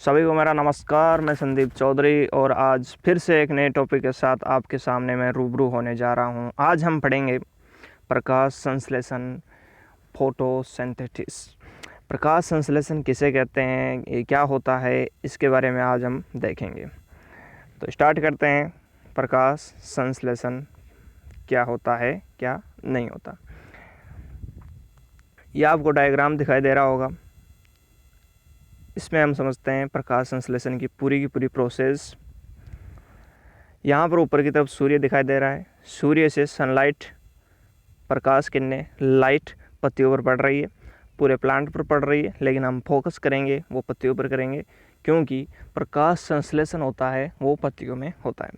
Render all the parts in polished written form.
सभी को मेरा नमस्कार। मैं संदीप चौधरी और आज फिर से एक नए टॉपिक के साथ आपके सामने मैं रूबरू होने जा रहा हूं। आज हम पढ़ेंगे प्रकाश संश्लेषण, फोटोसिंथेसिस। प्रकाश संश्लेषण किसे कहते हैं, ये क्या होता है, इसके बारे में आज हम देखेंगे। तो स्टार्ट करते हैं। प्रकाश संश्लेषण क्या होता है, क्या नहीं होता। यह आपको डायग्राम दिखाई दे रहा होगा। इसमें हम समझते हैं प्रकाश संश्लेषण की पूरी प्रोसेस। यहाँ पर ऊपर की तरफ सूर्य दिखाई दे रहा है। सूर्य से सनलाइट, प्रकाश किरणें, लाइट पत्तियों पर पड़ रही है, पूरे प्लांट पर पड़ रही है, लेकिन हम फोकस करेंगे वो पत्तियों पर करेंगे, क्योंकि प्रकाश संश्लेषण होता है वो पत्तियों में होता है।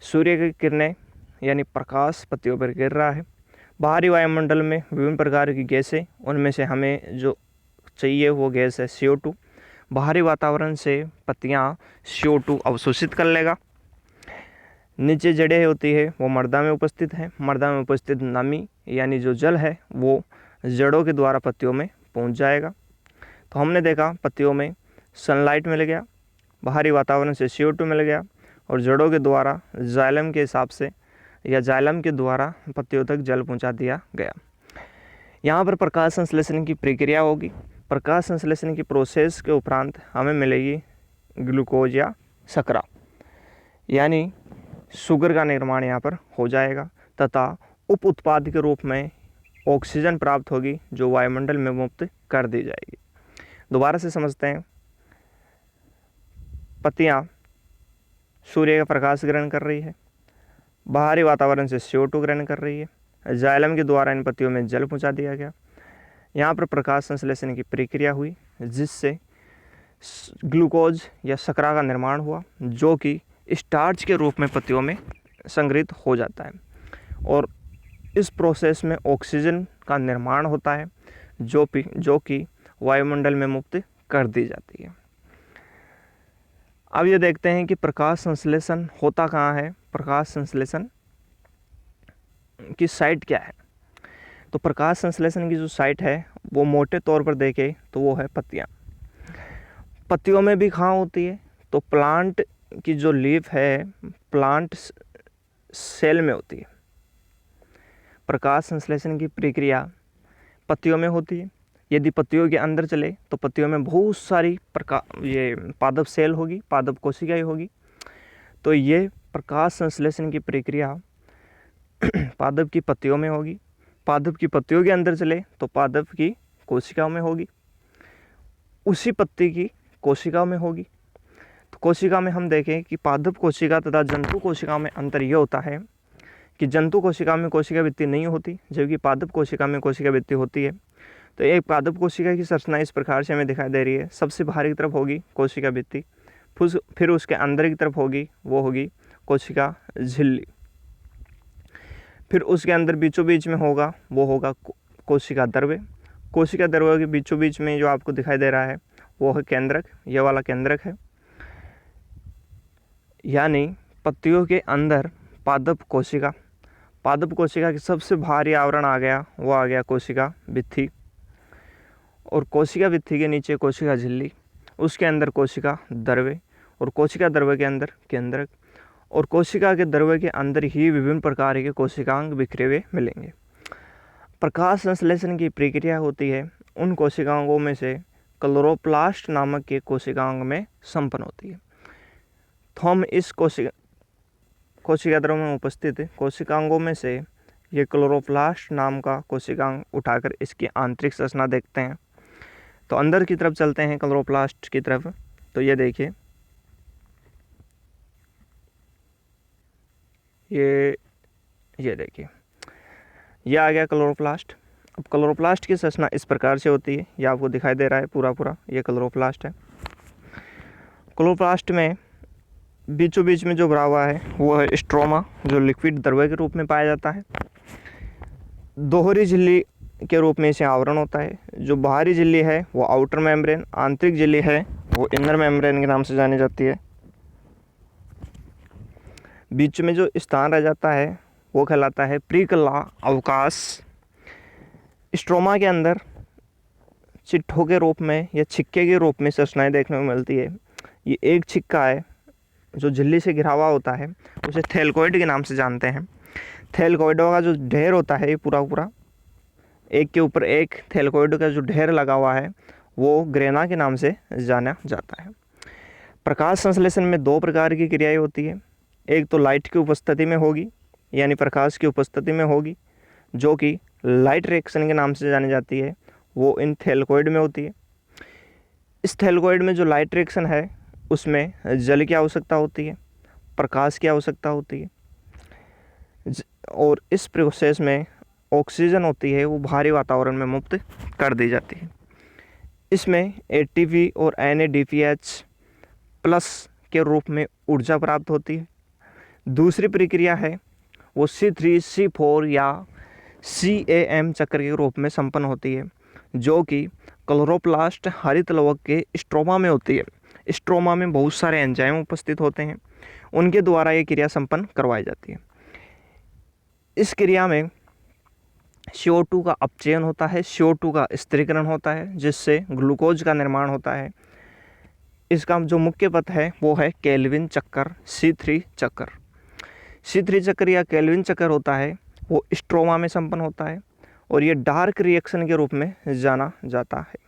सूर्य की किरणें यानी प्रकाश पत्तियों पर गिर रहा है। बाहरी वायुमंडल में विभिन्न प्रकार की गैसें, उनमें से हमें जो चाहिए वो गैस है CO2। बाहरी वातावरण से पत्तियाँ CO2 अवशोषित कर लेगा। नीचे जड़ें होती है वो मर्दा में उपस्थित है। मर्दा में उपस्थित नमी यानी जो जल है वो जड़ों के द्वारा पत्तियों में पहुंच जाएगा। तो हमने देखा पत्तियों में सनलाइट मिल गया, बाहरी वातावरण से CO2 मिल गया और जड़ों के द्वारा जाइलम के हिसाब से या जाइलम के द्वारा पत्तियों तक जल पहुंचा दिया गया। यहाँ पर प्रकाश संश्लेषण की प्रक्रिया होगी। प्रकाश संश्लेषण की प्रोसेस के उपरांत हमें मिलेगी ग्लूकोज या शर्करा, यानी शुगर का निर्माण यहाँ पर हो जाएगा तथा उप उत्पाद के रूप में ऑक्सीजन प्राप्त होगी जो वायुमंडल में मुक्त कर दी जाएगी। दोबारा से समझते हैं। पत्तियाँ सूर्य का प्रकाश ग्रहण कर रही है, बाहरी वातावरण से CO2 ग्रहण कर रही है, जाइलम के द्वारा इन पत्तियों में जल पहुँचा दिया गया। यहाँ पर प्रकाश संश्लेषण की प्रक्रिया हुई जिससे ग्लूकोज या शर्करा का निर्माण हुआ जो कि स्टार्च के रूप में पत्तियों में संग्रहित हो जाता है और इस प्रोसेस में ऑक्सीजन का निर्माण होता है जो कि वायुमंडल में मुक्त कर दी जाती है। अब ये देखते हैं कि प्रकाश संश्लेषण होता कहाँ है, प्रकाश संश्लेषण की साइट क्या है। तो प्रकाश संश्लेषण की जो साइट है वो मोटे तौर पर देखें तो वो है पत्तियाँ। पत्तियों में भी कहाँ होती है, तो प्लांट की जो लीफ है प्लांट सेल में होती है। प्रकाश संश्लेषण की प्रक्रिया पत्तियों में होती है। यदि पत्तियों के अंदर चले तो पत्तियों में बहुत सारी पादप सेल होगी, पादप कोशिकाएं होगी। तो ये प्रकाश संश्लेषण की प्रक्रिया पादप की पत्तियों में होगी। पादप की पत्तियों के अंदर चले तो पादप की कोशिकाओं में होगी, उसी पत्ती की कोशिकाओं में होगी। तो कोशिका में हम देखें कि पादप कोशिका तथा जंतु कोशिका में अंतर यह होता है कि जंतु कोशिका में कोशिका भित्ति नहीं होती, जबकि पादप कोशिका में कोशिका भित्ति होती है। तो एक पादप कोशिका की संरचना इस प्रकार से हमें दिखाई दे रही है। सबसे बाहर की तरफ होगी कोशिका भित्ति, फिर उसके अंदर की तरफ होगी वो होगी कोशिका झिल्ली, फिर उसके अंदर बीचों बीच में होगा वो होगा कोशिका द्रव्य। कोशिका द्रव्य के बीचों बीच में जो आपको दिखाई दे रहा है वो है केंद्रक, ये वाला केंद्रक है। यानी पत्तियों के अंदर पादप कोशिका की सबसे भारी आवरण आ गया, वो आ गया कोशिका भित्ति, और कोशिका भित्ति के नीचे कोशिका झिल्ली, उसके अंदर कोशिका द्रव्य और कोशिका द्रव्य के अंदर केंद्रक, और कोशिका के द्रव्य के अंदर ही विभिन्न प्रकार के कोशिकांग बिखरे हुए मिलेंगे। प्रकाश संश्लेषण की प्रक्रिया होती है उन कोशिकांगों में से क्लोरोप्लास्ट नामक के कोशिकांग में संपन्न होती है। तो हम इस कोशिका द्रव्य में उपस्थित कोशिकांगों में से ये क्लोरोप्लास्ट नाम का कोशिकांग उठाकर इसकी आंतरिक संरचना देखते हैं। तो अंदर की तरफ चलते हैं क्लोरोप्लास्ट की तरफ। तो ये देखिए, ये देखिए, ये आ गया क्लोरोप्लास्ट। अब क्लोरोप्लास्ट की संरचना इस प्रकार से होती है, ये आपको दिखाई दे रहा है पूरा ये क्लोरोप्लास्ट है। क्लोरोप्लास्ट में बीचों बीच में जो भरा हुआ है वो है स्ट्रोमा, जो लिक्विड द्रव्य के रूप में पाया जाता है। दोहरी झिल्ली के रूप में इसे आवरण होता है। जो बाहरी झिल्ली है वो आउटर मेम्ब्रेन, आंतरिक झिल्ली है वो इनर मेम्ब्रेन के नाम से जानी जाती है। बीच में जो स्थान रह जाता है वो कहलाता है प्रीकला अवकाश। स्ट्रोमा के अंदर चिट्ठों के रूप में या छिक्के के रूप में संरचनाएं देखने को मिलती है। ये एक छिक्का है जो झिल्ली से घिरा हुआ होता है, उसे थैलेकोइड के नाम से जानते हैं। थैलेकोइडों का जो ढेर होता है ये पूरा पूरा एक के ऊपर एक थैलेकोइड का जो ढेर लगा हुआ है वो ग्रेना के नाम से जाना जाता है। प्रकाश संश्लेषण में दो प्रकार की क्रियाएं होती है। एक तो लाइट की उपस्थिति में होगी, यानी प्रकाश की उपस्थिति में होगी, जो कि लाइट रिएक्शन के नाम से जानी जाती है, वो इन थैलेकोइड में होती है। इस थैलेकोइड में जो लाइट रिएक्शन है उसमें जल की आवश्यकता होती है, प्रकाश की आवश्यकता होती है, और इस प्रोसेस में ऑक्सीजन होती है वो बाहरी वातावरण में मुक्त कर दी जाती है। इसमें ATP और NADPH प्लस के रूप में ऊर्जा प्राप्त होती है। दूसरी प्रक्रिया है वो C3C4 या CAM चक्र के रूप में संपन्न होती है, जो कि क्लोरोप्लास्ट हरित लवक के स्ट्रोमा में होती है। स्ट्रोमा में बहुत सारे एंजाइम उपस्थित होते हैं, उनके द्वारा ये क्रिया संपन्न करवाई जाती है। इस क्रिया में CO2 का अपचयन होता है, CO2 का स्थिरीकरण होता है, जिससे ग्लूकोज का निर्माण होता है। इसका जो मुख्य पथ है वो है केल्विन चक्कर, C3 चक्कर। C3 चक्कर या केल्विन चक्कर होता है वो स्ट्रोमा में संपन्न होता है और ये डार्क रिएक्शन के रूप में जाना जाता है।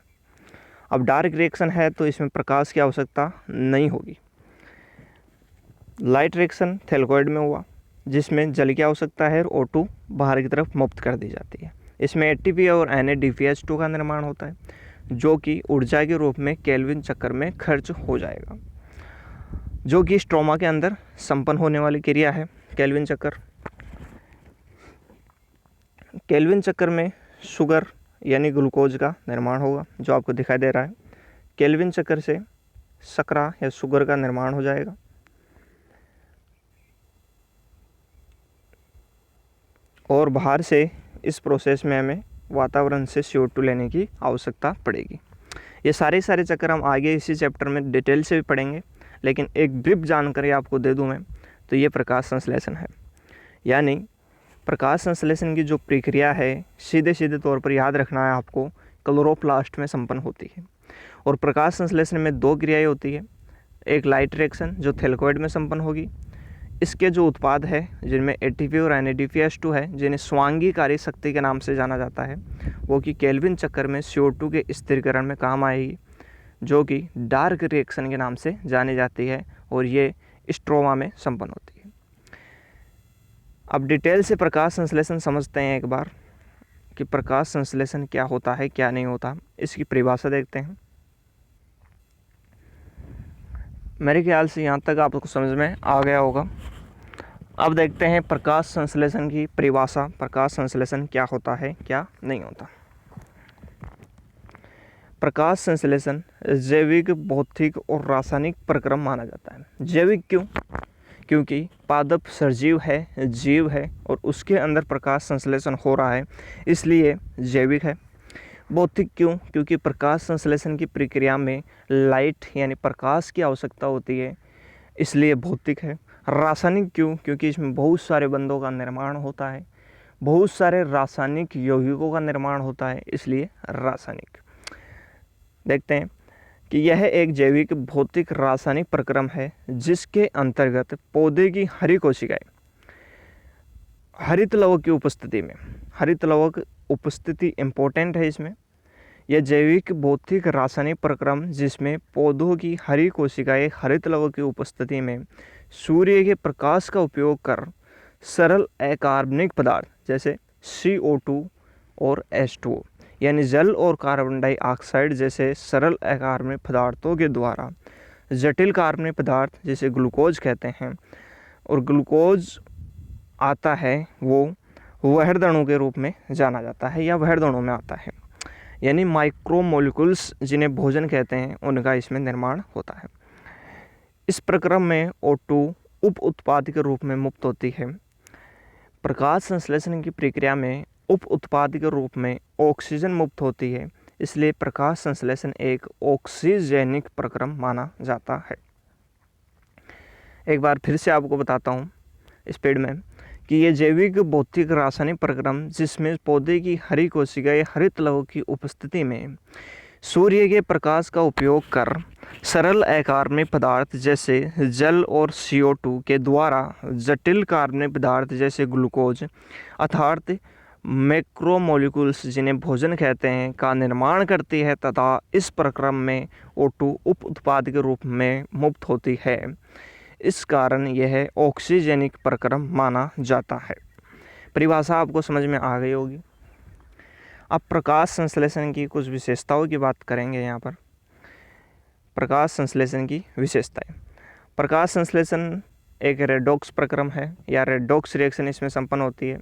अब डार्क रिएक्शन है तो इसमें प्रकाश की आवश्यकता नहीं होगी। लाइट रिएक्शन थैलेकोइड में हुआ जिसमें जल की आवश्यकता है और O2 बाहर की तरफ मुक्त कर दी जाती है। इसमें ATP और NADPH2 का निर्माण होता है, जो कि ऊर्जा के रूप में केल्विन चक्कर में खर्च हो जाएगा, जो कि स्ट्रोमा के अंदर संपन्न होने वाली क्रिया है केल्विन चक्कर। केल्विन चक्कर में शुगर यानी ग्लूकोज का निर्माण होगा, जो आपको दिखाई दे रहा है। केल्विन चक्कर से शर्करा या शुगर का निर्माण हो जाएगा। और बाहर से इस प्रोसेस में हमें वातावरण से CO2 लेने की आवश्यकता पड़ेगी। ये सारे चक्कर हम आगे इसी चैप्टर में डिटेल से भी पढ़ेंगे, लेकिन एक ब्रीफ जानकारी आपको दे दूं मैं, तो ये प्रकाश संश्लेषण है। यानी प्रकाश संश्लेषण की जो प्रक्रिया है सीधे तौर पर याद रखना है आपको, क्लोरोप्लास्ट में संपन्न होती है। और प्रकाश संश्लेषण में दो क्रियाएं होती है, एक लाइट रिएक्शन जो थैलेकोइड में संपन्न होगी। इसके जो उत्पाद है जिनमें ATP और NADPH2 है, जिन्हें स्वांगी कार्य शक्ति के नाम से जाना जाता है, वो कि केल्विन चक्कर में CO2 के स्थिरीकरण में काम आएगी, जो कि डार्क रिएक्शन के नाम से जानी जाती है और ये स्ट्रोमा में संपन्न होती है। अब डिटेल से प्रकाश संश्लेषण समझते हैं एक बार कि प्रकाश संश्लेषण क्या होता है क्या नहीं होता। इसकी परिभाषा देखते हैं। मेरे ख्याल से यहाँ तक आपको समझ में आ गया होगा। अब देखते हैं प्रकाश संश्लेषण की परिभाषा, प्रकाश संश्लेषण क्या होता है क्या नहीं होता। प्रकाश संश्लेषण जैविक, भौतिक और रासायनिक प्रक्रम माना जाता है। जैविक क्यों? क्योंकि पादप सजीव है, जीव है और उसके अंदर प्रकाश संश्लेषण हो रहा है, इसलिए जैविक है। भौतिक क्यों? क्योंकि प्रकाश संश्लेषण की प्रक्रिया में लाइट यानी प्रकाश की आवश्यकता होती है, इसलिए भौतिक है। रासायनिक क्यों? क्योंकि इसमें बहुत सारे बंधों का निर्माण होता है, बहुत सारे रासायनिक यौगिकों का निर्माण होता है, इसलिए रासायनिक। देखते हैं कि यह एक जैविक, भौतिक, रासायनिक प्रक्रम है जिसके अंतर्गत पौधे की हरी कोशिकाएं हरित लवक की उपस्थिति में, हरित लवक उपस्थिति इम्पोर्टेंट है इसमें। यह जैविक, भौतिक, रासायनिक प्रक्रम जिसमें पौधों की हरी कोशिकाएं हरित लवक की उपस्थिति में सूर्य के प्रकाश का उपयोग कर सरल अकार्बनिक पदार्थ जैसे CO2 और H2O यानी जल और कार्बन डाइऑक्साइड जैसे सरल अकार्बनिक पदार्थों के द्वारा जटिल कार्बनिक पदार्थ जैसे ग्लूकोज कहते हैं, और ग्लूकोज आता है वो वहरदणु के रूप में जाना जाता है या वहरदणु में आता है, यानी माइक्रोमोलिक्यूल्स जिन्हें भोजन कहते हैं उनका इसमें निर्माण होता है। इस प्रक्रम में O2 उप उत्पाद के रूप में मुक्त होती है। प्रकाश संश्लेषण की प्रक्रिया में उप उत्पाद के रूप में ऑक्सीजन मुक्त होती है, इसलिए प्रकाश संश्लेषण एक ऑक्सीजेनिक प्रक्रम माना जाता है। एक बार फिर से आपको बताता हूँ स्पीड में कि ये जैविक, भौतिक, रासायनिक प्रक्रम जिसमें पौधे की हरी कोशिकाएं हरित लवक की उपस्थिति में सूर्य के प्रकाश का उपयोग कर सरल अकार्बनिक पदार्थ जैसे जल और CO2 के द्वारा जटिल कार्बनिक पदार्थ जैसे ग्लूकोज अर्थात मैक्रोमोलिक्यूल्स जिन्हें भोजन कहते हैं का निर्माण करती है तथा इस प्रक्रम में O2 उप उत्पाद के रूप में मुक्त होती है। इस कारण यह ऑक्सीजनिक प्रक्रम माना जाता है। परिभाषा आपको समझ में आ गई होगी। अब प्रकाश संश्लेषण की कुछ विशेषताओं की बात करेंगे। यहाँ पर प्रकाश संश्लेषण की विशेषताएं। प्रकाश संश्लेषण एक रेडॉक्स प्रक्रम है या रेडॉक्स रिएक्शन इसमें संपन्न होती है।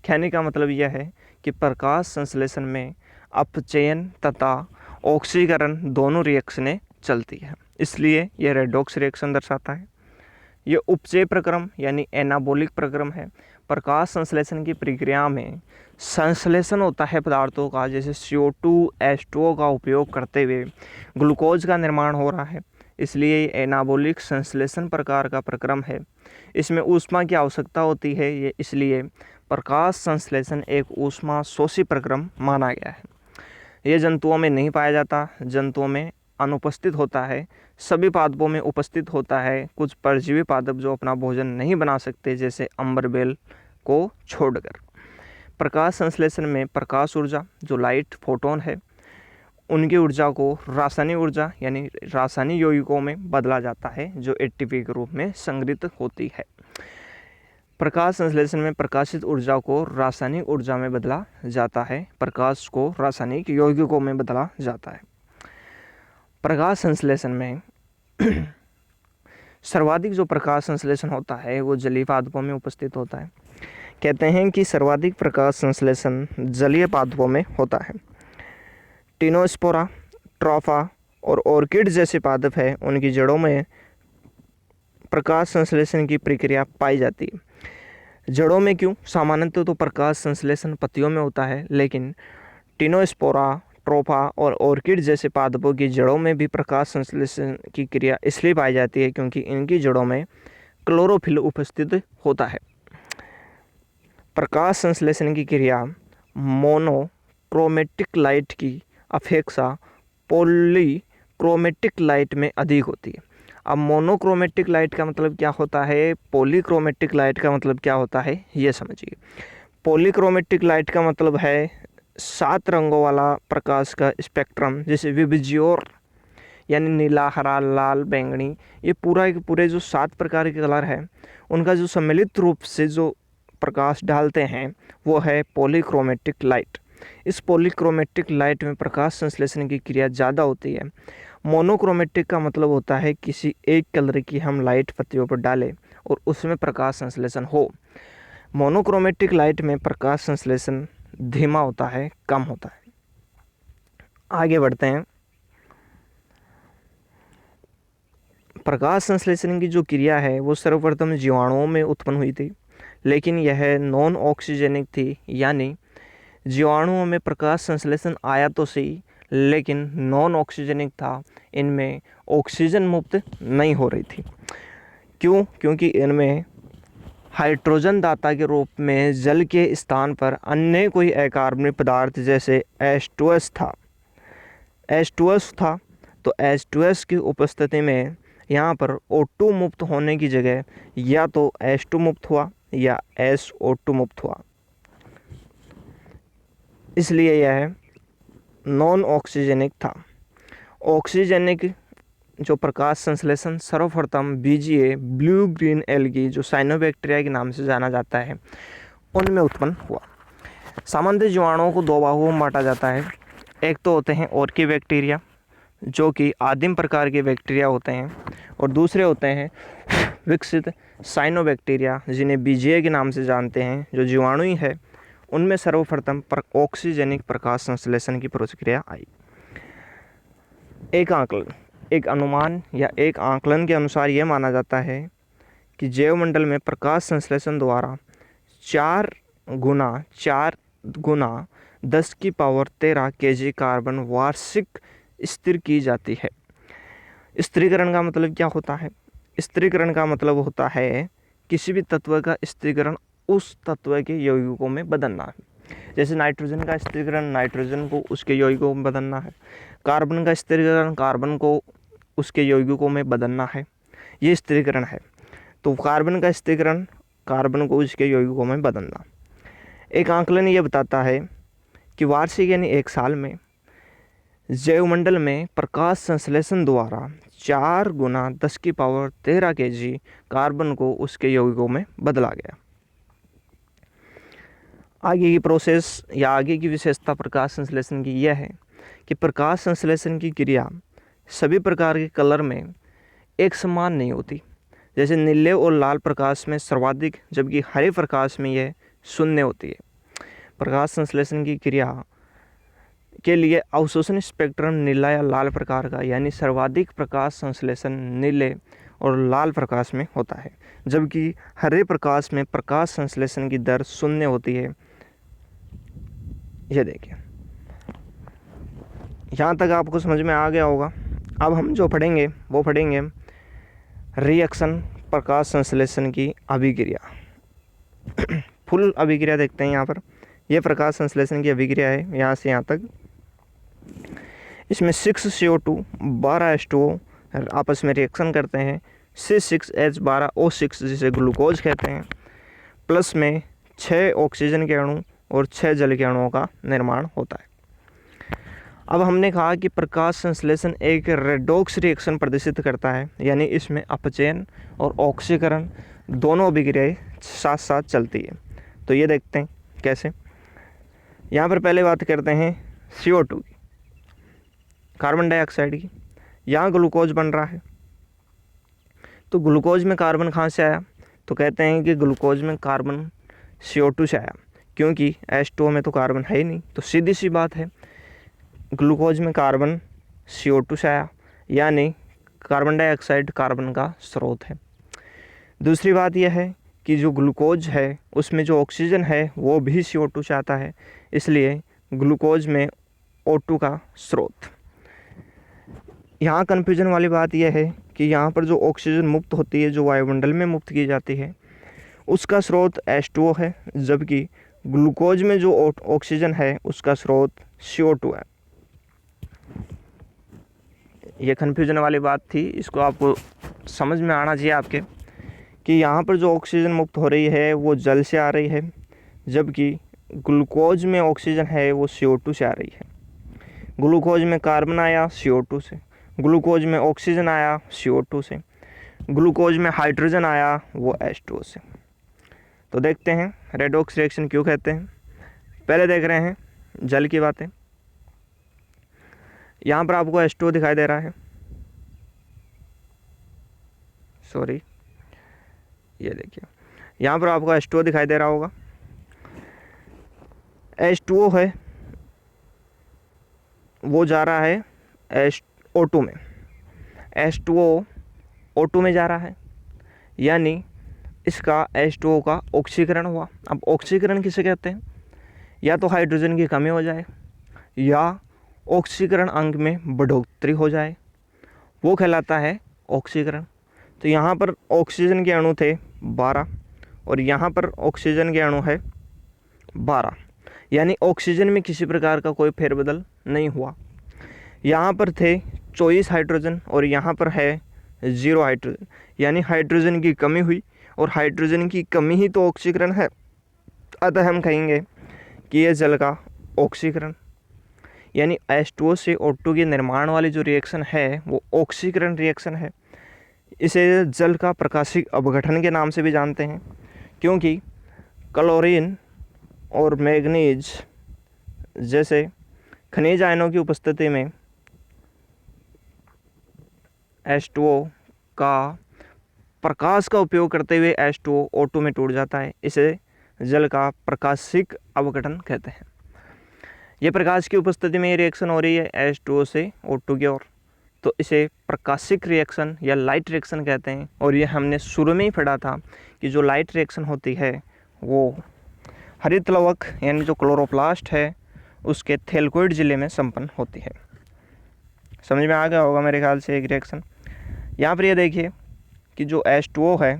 कहने का मतलब यह है कि प्रकाश संश्लेषण में अपचयन तथा ऑक्सीकरण दोनों रिएक्शनें चलती है, इसलिए यह रेडॉक्स रिएक्शन दर्शाता है। यह उपचय प्रक्रम यानी एनाबॉलिक प्रक्रम है। प्रकाश संश्लेषण की प्रक्रिया में संश्लेषण होता है पदार्थों का, जैसे CO2 H2O का उपयोग करते हुए ग्लूकोज का निर्माण हो रहा है, इसलिए ये एनाबॉलिक संश्लेषण प्रकार का प्रक्रम है। इसमें ऊष्मा की आवश्यकता होती है, ये इसलिए प्रकाश संश्लेषण एक ऊष्मा शोषी प्रक्रम माना गया है। यह जंतुओं में नहीं पाया जाता, जंतुओं में अनुपस्थित होता है, सभी पादपों में उपस्थित होता है। कुछ परजीवी पादप जो अपना भोजन नहीं बना सकते, जैसे अम्बरबेल को छोड़कर। प्रकाश संश्लेषण में प्रकाश ऊर्जा जो लाइट फोटोन है उनकी ऊर्जा को रासायनिक ऊर्जा यानी रासायनिक यौगिकों में बदला जाता है, जो ATP के रूप में संग्रहित होती है। प्रकाश संश्लेषण में प्रकाशित ऊर्जा को रासायनिक ऊर्जा में बदला जाता है, प्रकाश को रासायनिक यौगिकों में बदला जाता है। प्रकाश संश्लेषण में सर्वाधिक जो प्रकाश संश्लेषण होता है वो जलीय पादपों में उपस्थित होता है। कहते हैं कि सर्वाधिक प्रकाश संश्लेषण जलीय पादपों में होता है। टिनोस्पोरा, ट्रोफा और ऑर्किड जैसे पादप है, उनकी जड़ों में प्रकाश संश्लेषण की प्रक्रिया पाई जाती है। जड़ों में क्यों? सामान्यतः तो प्रकाश संश्लेषण पत्तियों में होता है, लेकिन टिनोस्पोरा, ट्रोफा और ऑर्किड जैसे पादपों की जड़ों में भी प्रकाश संश्लेषण की क्रिया इसलिए पाई जाती है क्योंकि इनकी जड़ों में क्लोरोफिल उपस्थित होता है। प्रकाश संश्लेषण की क्रिया मोनोक्रोमेटिक लाइट की अपेक्षा पॉलीक्रोमेटिक लाइट में अधिक होती है। अब मोनोक्रोमेटिक लाइट का मतलब क्या होता है, पॉलीक्रोमेटिक लाइट का मतलब क्या होता है, ये समझिए। पॉलीक्रोमेटिक लाइट का मतलब है 7 रंगों वाला प्रकाश का स्पेक्ट्रम, जैसे विबज्योर यानी नीला, हरा, लाल, बैंगनी, ये पूरा के पूरे जो 7 प्रकार के कलर हैं उनका जो सम्मिलित रूप से जो प्रकाश डालते हैं वो है पॉलीक्रोमेटिक लाइट। इस पॉलीक्रोमेटिक लाइट में प्रकाश संश्लेषण की क्रिया ज़्यादा होती है। मोनोक्रोमेटिक का मतलब होता है किसी एक कलर की हम लाइट पत्तियों पर डालें और उसमें प्रकाश संश्लेषण हो। मोनोक्रोमेटिक लाइट में प्रकाश संश्लेषण धीमा होता है, कम होता है। आगे बढ़ते हैं। प्रकाश संश्लेषण की जो क्रिया है वो सर्वप्रथम जीवाणुओं में उत्पन्न हुई थी, लेकिन यह नॉन ऑक्सीजनिक थी, यानी जीवाणुओं में प्रकाश संश्लेषण आया तो सही लेकिन नॉन ऑक्सीजनिक था, इनमें ऑक्सीजन मुक्त नहीं हो रही थी। क्यों? क्योंकि इनमें हाइड्रोजन दाता के रूप में जल के स्थान पर अन्य कोई अकार्बनिक पदार्थ जैसे H2S था, तो H2S की उपस्थिति में यहाँ पर O2 मुक्त होने की जगह या तो H2 मुक्त हुआ या SO2 मुक्त हुआ, इसलिए यह नॉन ऑक्सीजनिक था। ऑक्सीजनिक जो प्रकाश संश्लेषण सर्वप्रथम BGA ब्लू ग्रीन एल्गी जो साइनोबैक्टीरिया के नाम से जाना जाता है उनमें उत्पन्न हुआ। सामान्य जीवाणुओं को 2 भागों में बांटा जाता है। एक तो होते हैं ऑर्की बैक्टीरिया जो कि आदिम प्रकार के बैक्टीरिया होते हैं, और दूसरे होते हैं विकसित साइनोबैक्टीरिया जिन्हें BGA के नाम से जानते हैं, जो जीवाणु ही है। उनमें सर्वप्रथम ऑक्सीजनिक प्रकाश संश्लेषण की प्रक्रिया आई। एक अनुमान या एक आकलन के अनुसार यह माना जाता है कि जैवमंडल में प्रकाश संश्लेषण द्वारा 4 गुना 10⁻13 kg कार्बन वार्षिक स्थिर की जाती है। स्थिरीकरण का मतलब क्या होता है? स्थिरीकरण का मतलब होता है किसी भी तत्व का स्थिरीकरण उस तत्व के यौगिकों में बदलना है। जैसे नाइट्रोजन का स्थिरीकरण नाइट्रोजन को उसके यौगिकों में बदलना है, कार्बन का स्थिरीकरण, कार्बन को उसके यौगिकों में बदलना है, ये स्थिरीकरण है। तो कार्बन का स्थिरीकरण, कार्बन को उसके यौगिकों में बदलना। एक आंकलन ये बताता है कि वार्षिक यानी एक साल में जैवमंडल में प्रकाश संश्लेषण द्वारा 4 गुना 10⁻13 kg कार्बन को उसके यौगिकों में बदला गया। आगे की प्रोसेस या आगे की विशेषता प्रकाश संश्लेषण की यह है कि प्रकाश संश्लेषण की क्रिया सभी प्रकार के कलर में एक समान नहीं होती। जैसे नीले और लाल प्रकाश में सर्वाधिक, जबकि हरे प्रकाश में यह शून्य होती है। प्रकाश संश्लेषण की क्रिया के लिए अवशोषण स्पेक्ट्रम नीला या लाल प्रकार का, यानी सर्वाधिक प्रकाश संश्लेषण नीले और लाल प्रकाश में होता है, जबकि हरे प्रकाश में प्रकाश संश्लेषण की दर शून्य होती है। ये देखिए, यहाँ तक आपको समझ में आ गया होगा। अब हम जो पढ़ेंगे वो पढ़ेंगे रिएक्शन, प्रकाश संश्लेषण की अभिक्रिया। फुल अभिक्रिया देखते हैं। यहाँ पर यह प्रकाश संश्लेषण की अभिक्रिया है, यहाँ से यहाँ तक। इसमें 6 CO2 12 H2O आपस में रिएक्शन करते हैं। C6H12O6 जिसे ग्लूकोज कहते हैं, प्लस में 6 ऑक्सीजन के अणु और 6 जल के अणुओं का निर्माण होता है। अब हमने कहा कि प्रकाश संश्लेषण एक रेडॉक्स रिएक्शन प्रदर्शित करता है, यानी इसमें अपचयन और ऑक्सीकरण दोनों अभिक्रियाएं साथ साथ चलती है। तो ये देखते हैं कैसे। यहाँ पर पहले बात करते हैं CO2 की, कार्बन डाइऑक्साइड की। यहाँ ग्लूकोज बन रहा है, तो ग्लूकोज में कार्बन कहाँ से आया? तो कहते हैं कि ग्लूकोज में कार्बन CO2 से आया, क्योंकि H2O में तो कार्बन है ही नहीं। तो सीधी सी बात है, ग्लूकोज में कार्बन CO2 से आया, यानी कार्बन डाइऑक्साइड कार्बन का स्रोत है। दूसरी बात यह है कि जो ग्लूकोज है उसमें जो ऑक्सीजन है वो भी CO2 से आता है, इसलिए ग्लूकोज में O2 का स्रोत। यहाँ कन्फ्यूजन वाली बात यह है कि यहाँ पर जो ऑक्सीजन मुक्त होती है, जो वायुमंडल में मुक्त की जाती है, उसका स्रोत H2O है, जबकि ग्लूकोज में जो ऑक्सीजन है उसका स्रोत CO2 है। ये कन्फ्यूजन वाली बात थी, इसको आपको समझ में आना चाहिए आपके, कि यहाँ पर जो ऑक्सीजन मुक्त हो रही है वो जल से आ रही है, जबकि ग्लूकोज में ऑक्सीजन है वो CO2 से आ रही है। ग्लूकोज में कार्बन आया CO2 से, ग्लूकोज में ऑक्सीजन आया CO2 से, ग्लूकोज में हाइड्रोजन आया वो H2O से। तो देखते हैं रेडॉक्स रिएक्शन क्यों कहते हैं। पहले देख रहे हैं जल की बातें। यहाँ पर आपको H2O दिखाई दे रहा है, सॉरी, ये देखिए यहाँ पर आपको H2O दिखाई दे रहा होगा। H2O है वो जा रहा है O2 में, H2O O2 में जा रहा है, यानी इसका H2O का ऑक्सीकरण हुआ। अब ऑक्सीकरण किसे कहते हैं? या तो हाइड्रोजन की कमी हो जाए या ऑक्सीकरण अंक में बढ़ोतरी हो जाए, वो कहलाता है ऑक्सीकरण। तो यहाँ पर ऑक्सीजन के अणु थे 12 और यहाँ पर ऑक्सीजन के अणु है 12, यानी ऑक्सीजन में किसी प्रकार का कोई फेरबदल नहीं हुआ। यहाँ पर थे 24 हाइड्रोजन और यहाँ पर है 0 हाइड्रोजन, यानी हाइड्रोजन की कमी हुई, और हाइड्रोजन की कमी ही तो ऑक्सीकरण है। अतः हम कहेंगे कि यह जल का ऑक्सीकरण, यानी H2O से O2 के निर्माण वाली जो रिएक्शन है वो ऑक्सीकरण रिएक्शन है। इसे जल का प्रकाशिक अपघटन के नाम से भी जानते हैं, क्योंकि क्लोरीन और मैग्नीज जैसे खनिज आयनों की उपस्थिति में H2O का प्रकाश का उपयोग करते हुए H2O O2 में टूट जाता है। इसे जल का प्रकाशिक अपघटन कहते हैं। यह प्रकाश की उपस्थिति में ये रिएक्शन हो रही है H2O से O2 की ओर, तो इसे प्रकाशिक रिएक्शन या लाइट रिएक्शन कहते हैं। और ये हमने शुरू में ही पढ़ा था कि जो लाइट रिएक्शन होती है वो हरित लवक यानी जो क्लोरोप्लास्ट है उसके थैलेकोइड जिले में संपन्न होती है। समझ में आ गया होगा मेरे ख्याल से एक रिएक्शन। यहाँ पर ये देखिए कि जो H2O है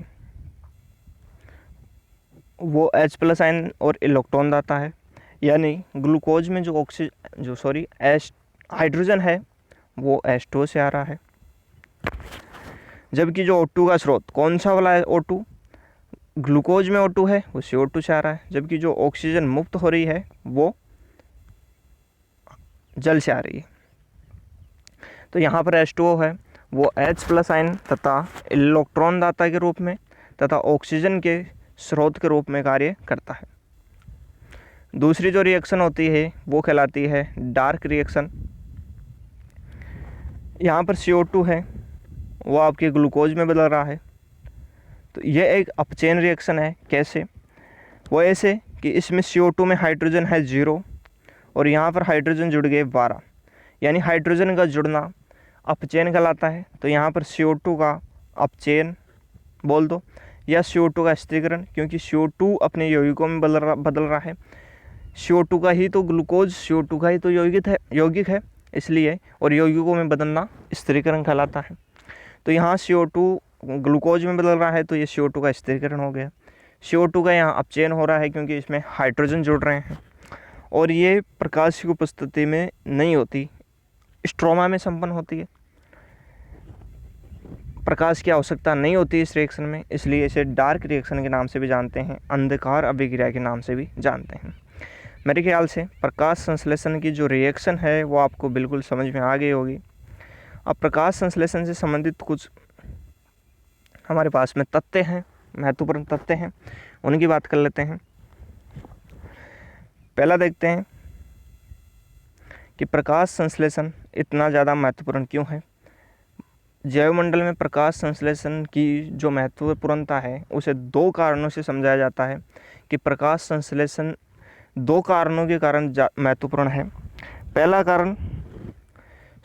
वो H+ आयन और इलेक्ट्रॉन दाता है, यानी ग्लूकोज में जो हाइड्रोजन है वो H2O से आ रहा है, जबकि जो O2 का स्रोत कौन सा वाला है, O2 ग्लूकोज में O2 है, वो CO2 से आ रहा है, जबकि जो ऑक्सीजन मुक्त हो रही है वो जल से आ रही है। तो यहाँ पर H2O है वो H+ आयन तथा इलेक्ट्रॉन दाता के रूप में तथा ऑक्सीजन के स्रोत के रूप में कार्य करता है। दूसरी जो रिएक्शन होती है वो कहलाती है डार्क रिएक्शन। यहाँ पर CO2 है वो आपके ग्लूकोज में बदल रहा है, तो ये एक अपचेन रिएक्शन है। कैसे? वो ऐसे कि इसमें CO2 में हाइड्रोजन है 0 और यहाँ पर हाइड्रोजन जुड़ गए 12, यानी हाइड्रोजन का जुड़ना अपचेन कहलाता है। तो यहाँ पर CO2 का अपचेन बोल दो या CO2 का स्थिरीकरण, क्योंकि CO2 अपने यौगिकों में बदल रहा है। CO2 का ही तो ग्लूकोज, CO2 का ही तो यौगिक है इसलिए, और यौगिकों में बदलना स्थिरीकरण कहलाता है। तो यहाँ CO2 ग्लूकोज में बदल रहा है तो ये CO2 का स्थिरीकरण हो गया। CO2 का यहाँ अपचयन हो रहा है क्योंकि इसमें हाइड्रोजन जुड़ रहे हैं, और ये प्रकाश की उपस्थिति में नहीं होती, स्ट्रोमा में संपन्न होती है। प्रकाश की आवश्यकता नहीं होती इस रिएक्शन में, इसलिए इसे डार्क रिएक्शन के नाम से भी जानते हैं, अंधकार अभिक्रिया के नाम से भी जानते हैं। मेरे ख्याल से प्रकाश संश्लेषण की जो रिएक्शन है वो आपको बिल्कुल समझ में आ गई होगी। अब प्रकाश संश्लेषण से संबंधित कुछ हमारे पास में तथ्य हैं, महत्वपूर्ण तथ्य हैं, उनकी बात कर लेते हैं। पहला देखते हैं कि प्रकाश संश्लेषण इतना ज़्यादा महत्वपूर्ण क्यों है। जैवमंडल में प्रकाश संश्लेषण की जो महत्वपूर्णता है उसे 2 कारणों से समझाया जाता है कि प्रकाश संश्लेषण 2 कारणों के कारण महत्वपूर्ण है। पहला कारण,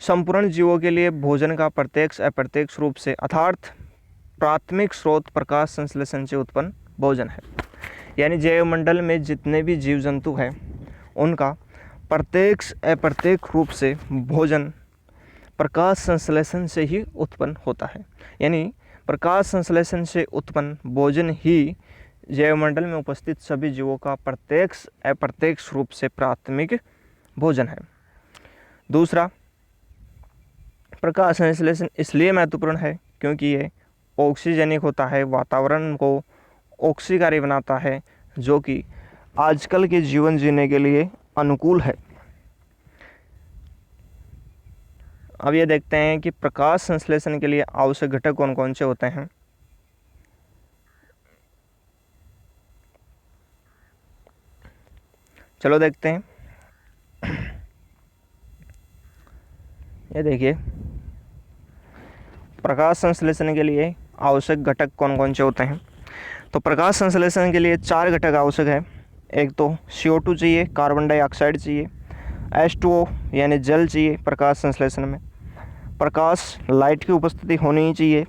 संपूर्ण जीवों के लिए भोजन का प्रत्यक्ष अप्रत्यक्ष रूप से अर्थात प्राथमिक स्रोत प्रकाश संश्लेषण से उत्पन्न भोजन है। यानी जैवमंडल में जितने भी जीव जंतु हैं उनका प्रत्यक्ष अप्रत्यक्ष रूप से भोजन प्रकाश संश्लेषण से ही उत्पन्न होता है। यानी प्रकाश संश्लेषण से उत्पन्न भोजन ही जैवमंडल में उपस्थित सभी जीवों का प्रत्यक्ष अप्रत्यक्ष रूप से प्राथमिक भोजन है। दूसरा, प्रकाश संश्लेषण इसलिए महत्वपूर्ण है क्योंकि ये ऑक्सीजनिक होता है, वातावरण को ऑक्सीकारी बनाता है, जो कि आजकल के जीवन जीने के लिए अनुकूल है। अब ये देखते हैं कि प्रकाश संश्लेषण के लिए आवश्यक घटक कौन कौन से होते हैं। चलो देखते हैं। ये देखिए, प्रकाश संश्लेषण के लिए आवश्यक घटक कौन कौन से होते हैं। तो प्रकाश संश्लेषण के लिए 4 घटक आवश्यक है। एक तो CO2 चाहिए, कार्बन डाइऑक्साइड चाहिए, H2O यानी जल चाहिए प्रकाश संश्लेषण में, प्रकाश लाइट की उपस्थिति होनी ही चाहिए,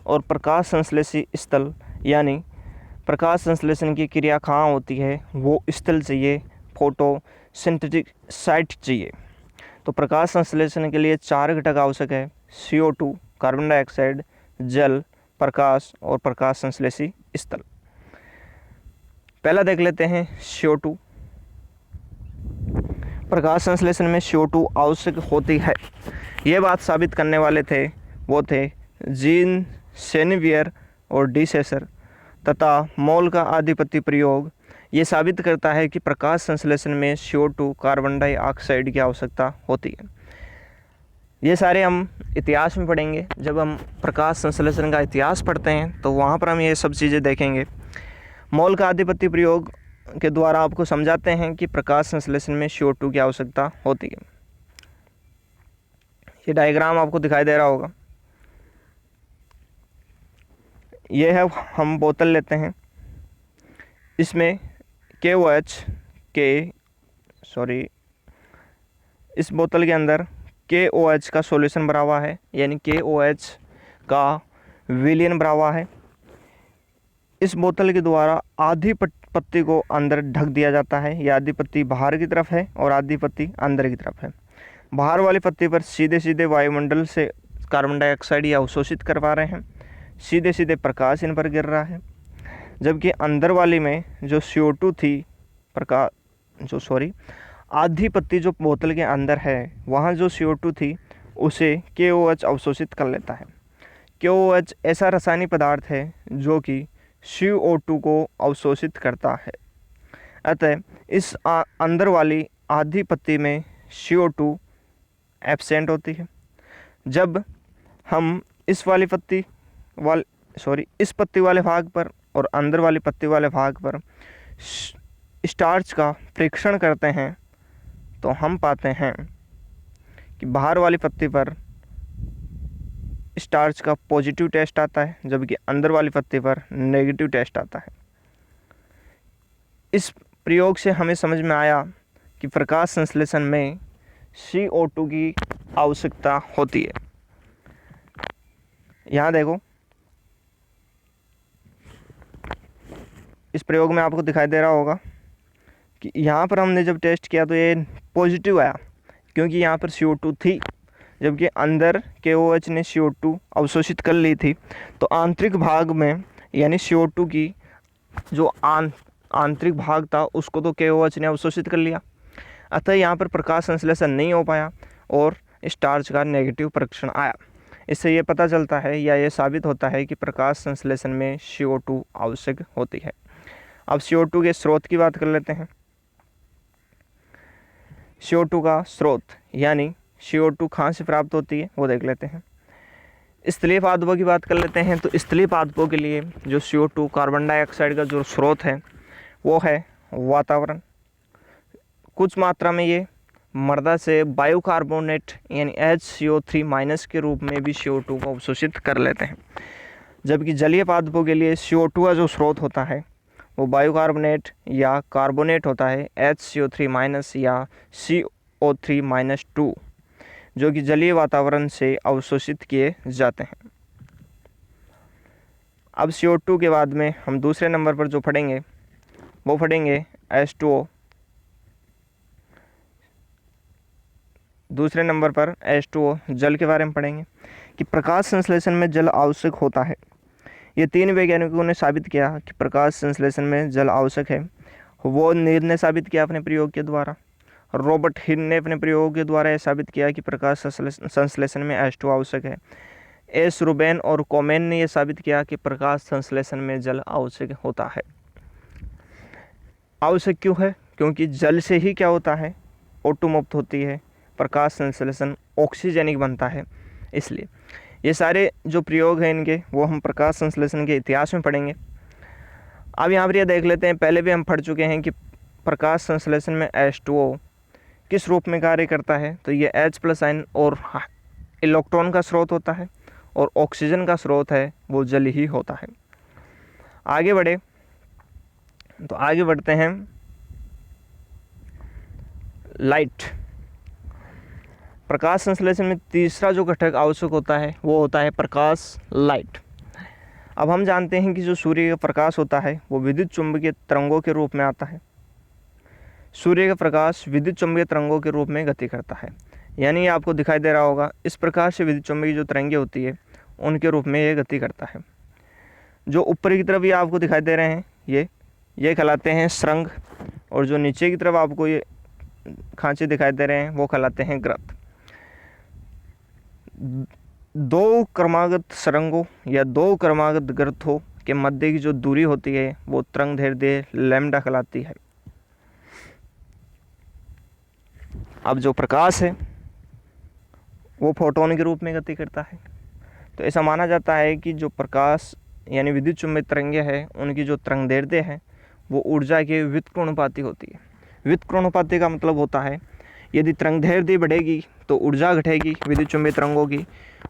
और प्रकाश संश्लेषी स्थल यानी प्रकाश संश्लेषण की क्रिया कहाँ होती है वो स्थल चाहिए, फोटो सिंथेटिक साइट चाहिए। तो प्रकाश संश्लेषण के लिए 4 घटक आवश्यक है, CO2, कार्बन डाइऑक्साइड, जल, प्रकाश और प्रकाश संश्लेषी स्थल। पहला देख लेते हैं CO2। प्रकाश संश्लेषण में CO2 आवश्यक होती है, ये बात साबित करने वाले थे वो थे जीन सेनेवियर और डी सेसर, तथा मोल का आधिपत्य प्रयोग ये साबित करता है कि प्रकाश संश्लेषण में CO2 कार्बन डाइऑक्साइड की आवश्यकता होती है। ये सारे हम इतिहास में पढ़ेंगे। जब हम प्रकाश संश्लेषण का इतिहास पढ़ते हैं तो वहाँ पर हम ये सब चीज़ें देखेंगे। मोल का आधिपत्य प्रयोग के द्वारा आपको समझाते हैं कि प्रकाश संश्लेषण में CO2 की आवश्यकता होती है। ये डायग्राम आपको दिखाई दे रहा होगा। ये है, हम बोतल लेते हैं, इसमें इस बोतल के अंदर KOH का सॉल्यूशन भरा हुआ है, यानी KOH का विलयन भरा हुआ है। इस बोतल के द्वारा आधी पत्ती को अंदर ढक दिया जाता है। यह आधी पत्ती बाहर की तरफ है और आधी पत्ती अंदर की तरफ है। बाहर वाली पत्ती पर सीधे सीधे वायुमंडल से कार्बन डाइऑक्साइड या अवशोषित करवा रहे हैं, सीधे सीधे प्रकाश इन पर गिर रहा है। जबकि अंदर वाली में जो CO2 थी, आधी पत्ती जो बोतल के अंदर है वहाँ जो CO2 थी उसे KOH अवशोषित कर लेता है। KOH ऐसा रासायनिक पदार्थ है जो कि CO2 को अवशोषित करता है। अतः इस अंदर वाली आधी पत्ती में CO2 एब्सेंट होती है। जब हम इस पत्ती वाले भाग पर और अंदर वाली पत्ती वाले भाग पर स्टार्च का परीक्षण करते हैं तो हम पाते हैं कि बाहर वाली पत्ती पर स्टार्च का पॉजिटिव टेस्ट आता है, जबकि अंदर वाली पत्ती पर नेगेटिव टेस्ट आता है। इस प्रयोग से हमें समझ में आया कि प्रकाश संश्लेषण में CO2 की आवश्यकता होती है। यहाँ देखो, इस प्रयोग में आपको दिखाई दे रहा होगा कि यहाँ पर हमने जब टेस्ट किया तो ये पॉजिटिव आया, क्योंकि यहाँ पर CO2 थी, जबकि अंदर KOH ने CO2 अवशोषित कर ली थी। तो आंतरिक भाग में यानी CO2 की जो आंतरिक भाग था उसको तो KOH ने अवशोषित कर लिया। अतः यहाँ पर प्रकाश संश्लेषण नहीं हो पाया और स्टार्च का नेगेटिव परीक्षण आया। इससे ये पता चलता है या ये साबित होता है कि प्रकाश संश्लेषण में CO2 आवश्यक होती है। अब CO2 के स्रोत की बात कर लेते हैं। CO2 का स्रोत यानी CO2 कहाँ से प्राप्त होती है वो देख लेते हैं। स्थलीय पादपों की बात कर लेते हैं। तो स्थलीय पादपों के लिए जो CO2 कार्बन डाइऑक्साइड का जो स्रोत है वो है वातावरण। कुछ मात्रा में ये मृदा से बायोकार्बोनेट यानी HCO3- के रूप में भी CO2 को अवशोषित कर लेते हैं। जबकि जलीय पादपों के लिए CO2 का जो स्रोत होता है वो बायोकार्बोनेट या कार्बोनेट होता है, HCO3- या CO3-2, जो कि जलीय वातावरण से अवशोषित किए जाते हैं। अब CO2 के बाद में हम दूसरे नंबर पर जो पढ़ेंगे वो पढ़ेंगे H2O। दूसरे नंबर पर H2O जल के बारे में पढ़ेंगे कि प्रकाश संश्लेषण में जल आवश्यक होता है। ये 3 वैज्ञानिकों ने साबित किया कि प्रकाश संश्लेषण में जल आवश्यक है। वो नीर ने साबित किया अपने प्रयोग के द्वारा, रॉबर्ट हिल ने अपने प्रयोग के द्वारा यह साबित किया कि प्रकाश संश्लेषण में H2O आवश्यक है। एस रूबेन और कोमेन ने यह साबित किया कि प्रकाश संश्लेषण में जल आवश्यक होता है। आवश्यक क्यों है? क्योंकि जल से ही क्या होता है, O2 मुक्त होती है, प्रकाश संश्लेषण ऑक्सीजनिक बनता है। इसलिए ये सारे जो प्रयोग हैं इनके वो हम प्रकाश संश्लेषण के इतिहास में पढ़ेंगे। अब यहाँ पर यह देख लेते हैं, पहले भी हम पढ़ चुके हैं कि प्रकाश संश्लेषण में H2O किस रूप में कार्य करता है। तो ये H+ आयन और इलेक्ट्रॉन का स्रोत होता है और ऑक्सीजन का स्रोत है वो जल ही होता है। आगे बढ़ते हैं लाइट। प्रकाश संश्लेषण में तीसरा जो घटक आवश्यक होता है वो होता है प्रकाश, लाइट। अब हम जानते हैं कि जो सूर्य का प्रकाश होता है वो विद्युत चुंबकीय तरंगों के रूप में आता है। सूर्य का प्रकाश विद्युत चुंबकीय तरंगों के रूप में गति करता है, यानी आपको दिखाई दे रहा होगा इस प्रकार से विद्युत चुंबकीय जो तरंगें होती है उनके रूप में ये गति करता है। जो ऊपर की तरफ ये आपको दिखाई दे रहे हैं ये कहलाते हैं सरंग, और जो नीचे की तरफ आपको ये खांचे दिखाई दे रहे हैं वो कहलाते हैं गर्त। 2 क्रमागत सरंगों या 2 क्रमागत गर्तों के मध्य की जो दूरी होती है वो तरंगदैर्ध्य लैम्डा कहलाती है। अब जो प्रकाश है वो फोटोन के रूप में गति करता है। तो ऐसा माना जाता है कि जो प्रकाश यानी विद्युत चुंबकीय तरंगें हैं उनकी जो तरंगदैर्ध्य है वो ऊर्जा के व्युत्क्रमानुपाती होती है। व्युत्क्रमानुपाती का मतलब होता है यदि तरंगदैर्ध्य बढ़ेगी तो ऊर्जा घटेगी विद्युत चुंबकीय तरंगों की,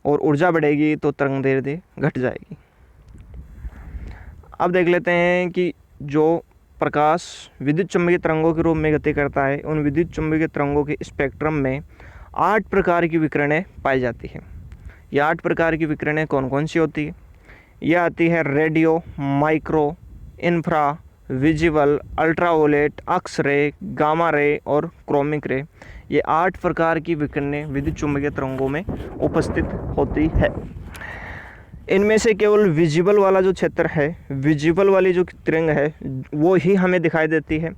और ऊर्जा बढ़ेगी तो तरंगदैर्ध्य घट जाएगी। अब देख लेते हैं कि जो प्रकाश विद्युत चुंबकीय तरंगों के रूप में गति करता है उन विद्युत चुंबकीय तरंगों के स्पेक्ट्रम में 8 प्रकार की विकिरणें पाई जाती है। ये 8 प्रकार की विकिरणें कौन कौन सी होती है? यह आती है radio, micro, infra, visible, ultraviolet, X ray, gamma ray और क्रोमिक रे। ये 8 प्रकार की विकिरणें विद्युत चुंबकीय तरंगों में उपस्थित होती है। इनमें से केवल विजिबल वाला जो क्षेत्र है, विजिबल वाली जो तरंग है वो ही हमें दिखाई देती है,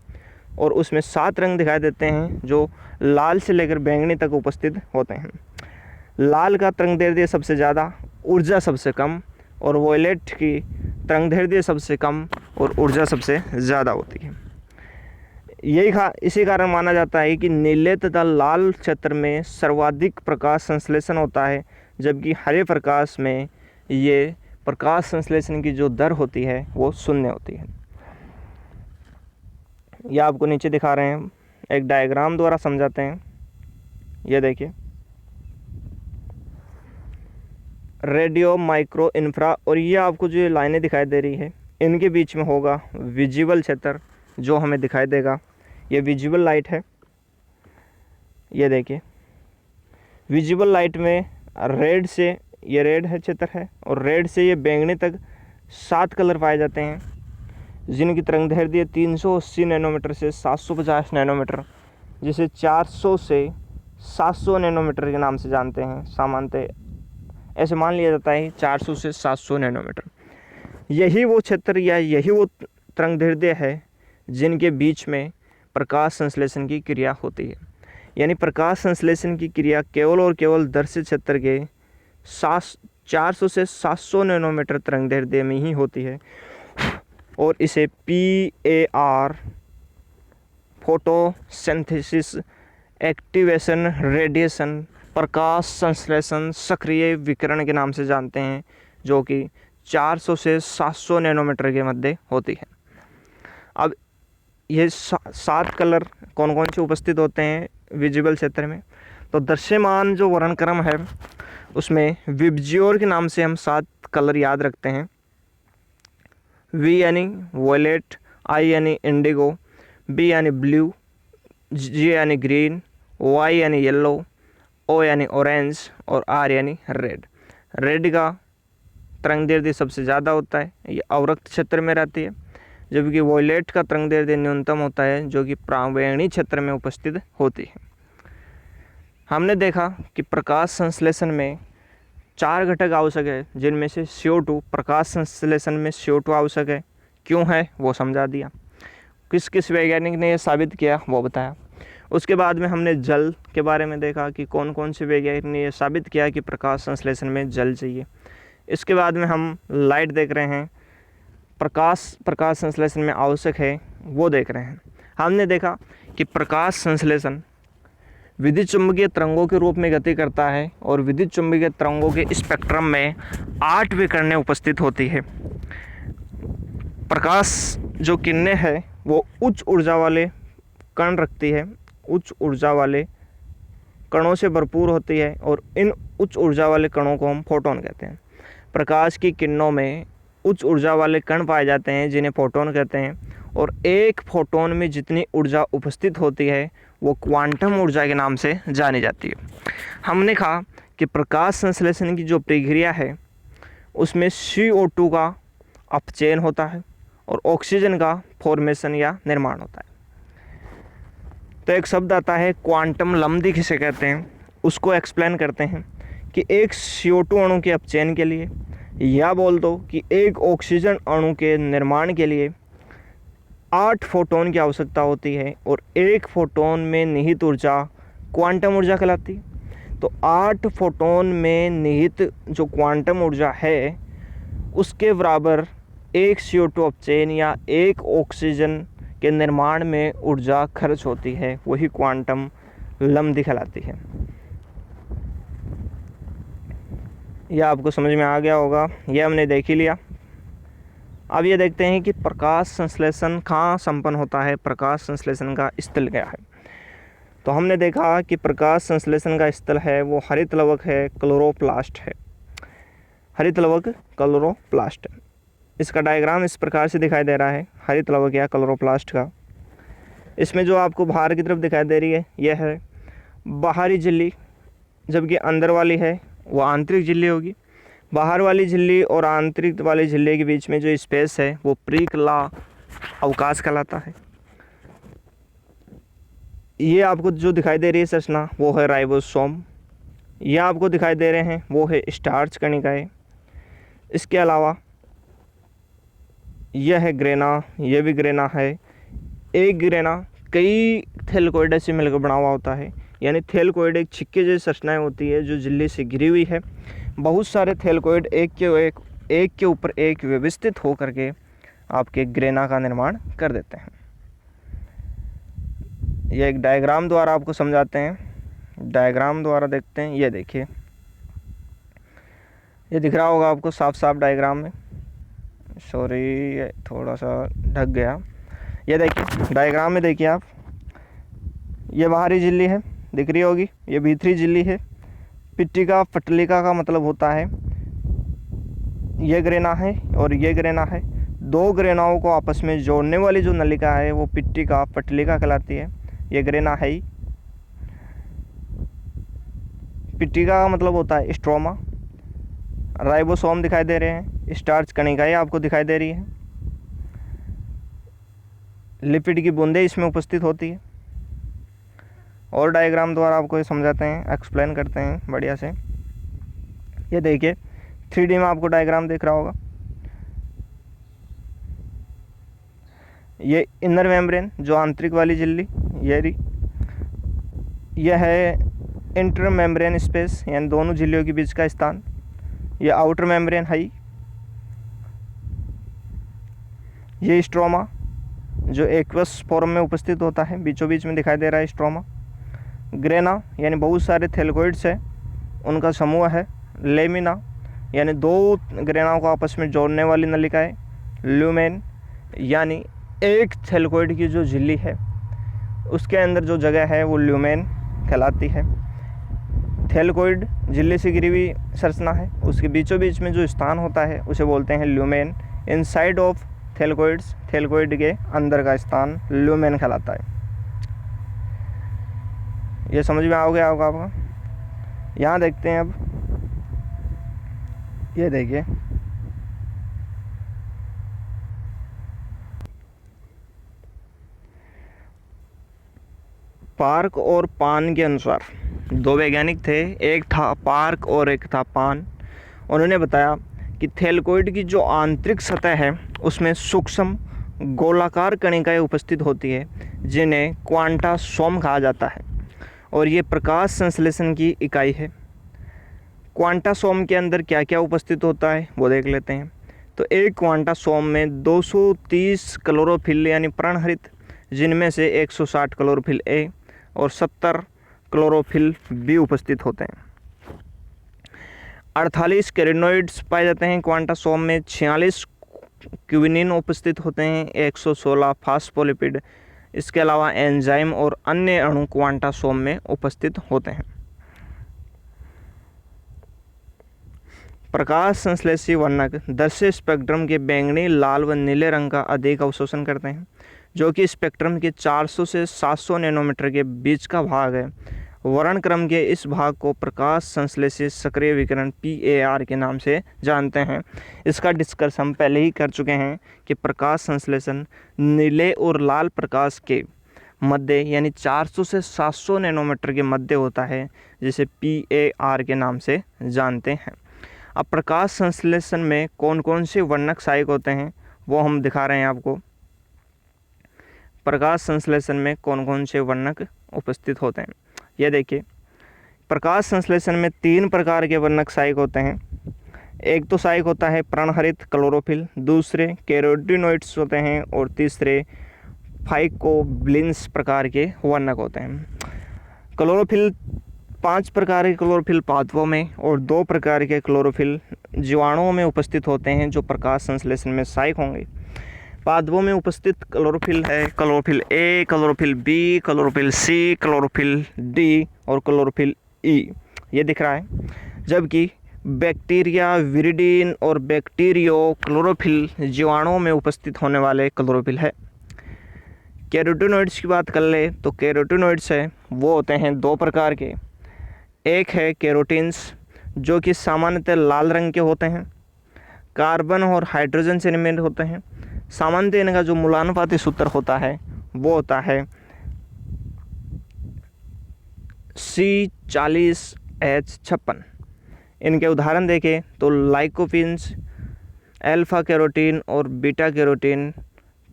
और उसमें 7 रंग दिखाई देते हैं जो लाल से लेकर बैंगनी तक उपस्थित होते हैं। लाल का तरंगदैर्ध्य सबसे ज़्यादा, ऊर्जा सबसे कम, और वॉयलेट की तरंगदैर्ध्य सबसे कम और ऊर्जा सबसे ज़्यादा होती है। इसी कारण माना जाता है कि नीले तथा लाल क्षेत्र में सर्वाधिक प्रकाश संश्लेषण होता है, जबकि हरे प्रकाश में ये प्रकाश संश्लेषण की जो दर होती है वो शून्य होती है। यह आपको नीचे दिखा रहे हैं, एक डायग्राम द्वारा समझाते हैं। ये देखिए, रेडियो, माइक्रो, इंफ्रा, और ये आपको जो लाइनें दिखाई दे रही है इनके बीच में होगा विजिबल क्षेत्र जो हमें दिखाई देगा। ये विजिबल लाइट है। ये देखिए, विजिबल लाइट में रेड से, ये रेड है क्षेत्र है, और रेड से ये बैंगनी तक 7 कलर पाए जाते हैं, जिनकी तरंगदैर्ध्य 380 नैनोमीटर से 750 नैनोमीटर, जिसे 400 से 700 नैनोमीटर के नाम से जानते हैं। सामान्यतः ऐसे मान लिया जाता है 400 से 700 नैनोमीटर। यही वो क्षेत्र या यही वो तरंगदैर्ध्य है जिनके बीच में प्रकाश संश्लेषण की क्रिया होती है। यानी प्रकाश संश्लेषण की क्रिया केवल और केवल दर्शित क्षेत्र के 400 से 700 नैनोमीटर तरंगदैर्ध्य में ही होती है, और इसे PAR, फोटोसिंथेसिस, एक्टिवेशन, रेडिएशन, प्रकाश संश्लेषण, सक्रिय विकिरण के नाम से जानते हैं, जो कि 400 से 700 नैनोमीटर के मध्य होती है। अब ये 7 कलर कौन कौन से उपस्थित होते हैं विजिबल क्षेत्र में? तो दृश्यमान जो वर्णक्रम है उसमें विबजियोर के नाम से हम 7 कलर याद रखते हैं। V यानी वॉयलेट, I यानी इंडिगो, B यानी ब्लू, G यानी ग्रीन, Y यानी येलो, O यानी ऑरेंज, और R यानी रेड। रेड का तरंगदैर्ध्य सबसे ज़्यादा होता है, ये अवरक्त क्षेत्र में रहती है, जबकि वॉयलेट का तरंगदैर्ध्य न्यूनतम होता है, जो कि प्रावेणी क्षेत्र में उपस्थित होती है। हमने देखा कि प्रकाश संश्लेषण में 4 घटक आवश्यक है, जिनमें से CO2, प्रकाश संश्लेषण में CO2 आवश्यक है। क्यों है वो समझा दिया। किस किस वैज्ञानिक ने ये साबित किया वो बताया। उसके बाद में हमने जल के बारे में देखा कि कौन कौन से वैज्ञानिक ने ये साबित किया कि प्रकाश संश्लेषण में जल चाहिए। इसके बाद में हम लाइट देख रहे हैं, प्रकाश संश्लेषण में आवश्यक है वो देख रहे हैं। हमने देखा कि प्रकाश संश्लेषण विद्युत चुम्बकीय तरंगों के रूप में गति करता है, और विद्युत चुम्बकीय तरंगों के स्पेक्ट्रम में 8 विकिरणें उपस्थित होती है। प्रकाश जो किरणें है वो उच्च ऊर्जा वाले कण रखती है, उच्च ऊर्जा वाले कणों से भरपूर होती है, और इन उच्च ऊर्जा वाले कणों को हम फोटोन कहते हैं। प्रकाश की किरणों में उच्च ऊर्जा वाले कण पाए जाते हैं जिन्हें फोटोन कहते हैं, और एक फोटोन में जितनी ऊर्जा उपस्थित होती है वो क्वांटम ऊर्जा के नाम से जानी जाती है। हमने कहा कि प्रकाश संश्लेषण की जो प्रक्रिया है उसमें CO2 का अपचयन होता है और ऑक्सीजन का फॉर्मेशन या निर्माण होता है। तो एक शब्द आता है क्वांटम लंबी किसे कहते हैं, उसको एक्सप्लेन करते हैं कि एक CO2 अणु के अपचयन के लिए, या बोल दो कि एक ऑक्सीजन अणु के निर्माण के लिए 8 फोटोन की आवश्यकता होती है, और एक फोटोन में निहित ऊर्जा क्वांटम ऊर्जा कहलाती है। तो 8 फोटोन में निहित जो क्वांटम ऊर्जा है उसके बराबर एक CO2 अपचयन या एक ऑक्सीजन के निर्माण में ऊर्जा खर्च होती है, वही क्वांटम लंबी कहलाती है। यह आपको समझ में आ गया होगा, यह हमने देख ही लिया। अब ये देखते हैं कि प्रकाश संश्लेषण कहाँ संपन्न होता है, प्रकाश संश्लेषण का स्थल क्या है। तो हमने देखा कि प्रकाश संश्लेषण का स्थल है वो हरित लवक है, क्लोरोप्लास्ट है। हरित लवक क्लोरोप्लास्ट। इसका डायग्राम इस प्रकार से दिखाई दे रहा है हरित लवक या क्लोरोप्लास्ट का। इसमें जो आपको बाहर की तरफ दिखाई दे रही है यह है बाहरी झिल्ली, जबकि अंदर वाली है वो आंतरिक झिल्ली होगी। बाहर वाली झिल्ली और आंतरिक वाली झिल्ली के बीच में जो स्पेस है वो प्रीकला अवकाश कहलाता है। ये आपको जो दिखाई दे रही है संरचना वो है राइबोसोम। ये आपको दिखाई दे रहे हैं वो है स्टार्च कणिकाएं। इसके अलावा यह है ग्रेना, यह भी ग्रेना है। एक ग्रेना कई थैलेकोइडस से मिलकर बना हुआ होता है। यानी थैलेकोइड एक छिक्के जैसी संरचनाएं होती है जो झिल्ली से घिरी हुई है। बहुत सारे थैलेकोइड एक के ऊपर एक व्यवस्थित होकर के आपके ग्रेना का निर्माण कर देते हैं। यह एक डायग्राम द्वारा आपको समझाते हैं। डायग्राम द्वारा देखते हैं। ये देखिए, ये दिख रहा होगा आपको साफ साफ डायग्राम में। सॉरी, थोड़ा सा ढक गया। ये देखिए डायग्राम में, देखिए आप, ये बाहरी झिल्ली है, दिख रही होगी। ये भीतरी झिल्ली है। पिट्टिका पटलिका का मतलब होता है ये ग्रेना है और ये ग्रेना है। दो ग्रेनाओं को आपस में जोड़ने वाली जो नलिका है वो पिट्टिका पटलिका कहलाती है। ये ग्रेना है ही। पिट्टिका का मतलब होता है स्ट्रोमा। राइबोसोम दिखाई दे रहे हैं। स्टार्च कणिकाएं आपको दिखाई दे रही है। लिपिड की बूंदें इसमें उपस्थित होती है। और डायग्राम द्वारा आपको ये समझाते हैं, एक्सप्लेन करते हैं बढ़िया से। ये देखिए 3D में आपको डायग्राम दिख रहा होगा। ये इनर मेम्ब्रेन जो आंतरिक वाली झिल्ली, यह है इंटर मेम्ब्रेन स्पेस, यानी दोनों झिल्लियों के बीच का स्थान। ये आउटर मेम्ब्रेन है। ये स्ट्रोमा जो एक्वस फॉर्म में उपस्थित होता है, बीचों बीच में दिखाई दे रहा है स्ट्रोमा। ग्रेना यानी बहुत सारे थैलेकोइड्स है, उनका समूह है। लेमिना यानी दो ग्रेनाओं को आपस में जोड़ने वाली नलिका है। ल्यूमेन यानी एक थैलेकोइड की जो झिल्ली है उसके अंदर जो जगह है वो ल्यूमेन कहलाती है। थैलेकोइड झिल्ली से घिरी हुई संरचना है, उसके बीचों बीच में जो स्थान होता है उसे बोलते हैं ल्यूमेन। इनसाइड ऑफ थैलेकोइड्स, थैलेकोइड के अंदर का स्थान ल्यूमेन कहलाता है। ये समझ में आ गया होगा आपका। यहाँ देखते हैं अब, ये देखिए पार्क और पान के अनुसार दो वैज्ञानिक थे, एक था पार्क और एक था पान। उन्होंने बताया कि थैलेकोइड की जो आंतरिक सतह है उसमें सूक्ष्म गोलाकार कणिकाएं उपस्थित होती है जिन्हें क्वांटासोम कहा जाता है और ये प्रकाश संश्लेषण की इकाई है। क्वांटासोम के अंदर क्या क्या उपस्थित होता है वो देख लेते हैं। तो एक क्वांटासोम में 230 क्लोरोफिल यानी पर्णहरित, जिनमें से 160 क्लोरोफिल ए और 70 क्लोरोफिल बी उपस्थित होते हैं। 48 कैरिनोइड्स पाए जाते हैं क्वांटासोम में। 46 क्विनिन उपस्थित होते हैं। 116 फास्फोलिपिड, इसके अलावा एंजाइम और अन्य अणु क्वांटासोम में उपस्थित होते हैं। प्रकाश संश्लेषी वर्णक दृश्य स्पेक्ट्रम के बैंगनी, लाल व नीले रंग का अधिक अवशोषण करते हैं, जो कि स्पेक्ट्रम के 400 से 700 नैनोमीटर के बीच का भाग है। वर्णक्रम के इस भाग को प्रकाश संश्लेषी सक्रिय विकिरण PAR के नाम से जानते हैं। इसका डिस्कस हम पहले ही कर चुके हैं कि प्रकाश संश्लेषण नीले और लाल प्रकाश के मध्य यानी 400 से 700 नैनोमीटर के मध्य होता है, जिसे PAR के नाम से जानते हैं। अब प्रकाश संश्लेषण में कौन कौन से वर्णक सहायक होते हैं वो हम दिखा रहे हैं आपको। प्रकाश संश्लेषण में कौन कौन से वर्णक उपस्थित होते हैं ये देखिए। प्रकाश संश्लेषण में 3 प्रकार के वर्णक सहायक होते हैं। एक तो सहायक होता है पर्णहरित क्लोरोफिल, दूसरे कैरोटीनॉइड्स होते हैं और तीसरे फाइकोबिलिन्स प्रकार के वर्णक होते हैं। क्लोरोफिल 5 प्रकार के क्लोरोफिल पादपों में और 2 प्रकार के क्लोरोफिल जीवाणुओं में उपस्थित होते हैं जो प्रकाश संश्लेषण में सहायक होंगे। पादपों में उपस्थित क्लोरोफिल है chlorophyll A, chlorophyll B, chlorophyll C, chlorophyll D और क्लोरोफिल ई, ये दिख रहा है। जबकि बैक्टीरिया, विरिडीन और बैक्टीरियो क्लोरोफिल जीवाणुओं में उपस्थित होने वाले क्लोरोफिल है। कैरोटीनॉइड्स की बात कर ले तो कैरोटीनॉइड्स है वो होते हैं 2 प्रकार के। एक है कैरोटीन्स जो कि सामान्यतः लाल रंग के होते हैं, कार्बन और हाइड्रोजन से निर्मित होते हैं। सामान्यतः इनका जो मूलानुपाती सूत्र होता है वो होता है C40H56। इनके उदाहरण देखें तो लाइकोपीन्स, अल्फा कैरोटीन और बीटा कैरोटीन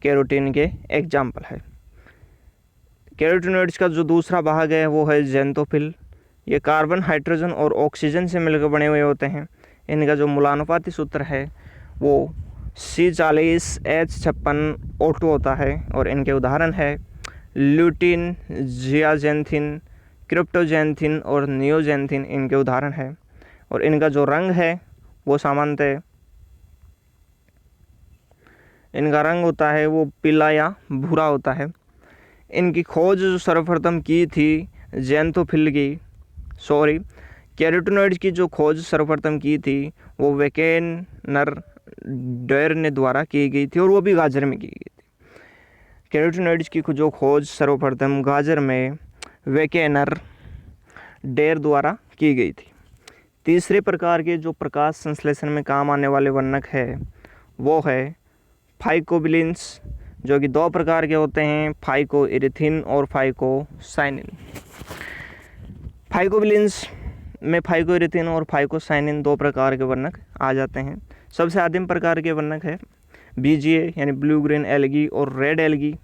कैरोटीन के एग्जाम्पल है। कैरोटीनॉइड्स का जो दूसरा भाग है वो है ज़ैंथोफिल। ये कार्बन, हाइड्रोजन और ऑक्सीजन से मिलकर बने हुए होते हैं। इनका जो मूलानुपाती सूत्र है वो C40H56O2 होता है और इनके उदाहरण है ल्यूटीन, जियाजेंथिन, क्रिप्टोजेंथिन और नियोजेंथिन इनके उदाहरण है। और इनका जो रंग है वो सामान्यतः इनका रंग होता है वो पीला या भूरा होता है। इनकी खोज जो सर्वप्रथम की थी कैरोटीनॉइड्स की जो खोज सर्वप्रथम की थी वो वेकेनर डेयर ने द्वारा की गई थी और वो भी गाजर में की गई थी। कैरोटीनॉइड्स की जो खोज सर्वप्रथम गाजर में वेकेनर डेयर द्वारा की गई थी। तीसरे प्रकार के जो प्रकाश संश्लेषण में काम आने वाले वर्णक है वो है फाइकोबिलिन्स, जो कि 2 प्रकार के होते हैं, फाइकोइरिथिन और फाइकोसाइनिन। फाइकोबिलिन्स में फाइकोइरिथिन और फाइकोसाइनिन 2 प्रकार के वर्णक आ जाते हैं। सबसे आदिम प्रकार के वर्णक है BGA यानी ब्लू ग्रीन एल्गी और रेड एल्गी।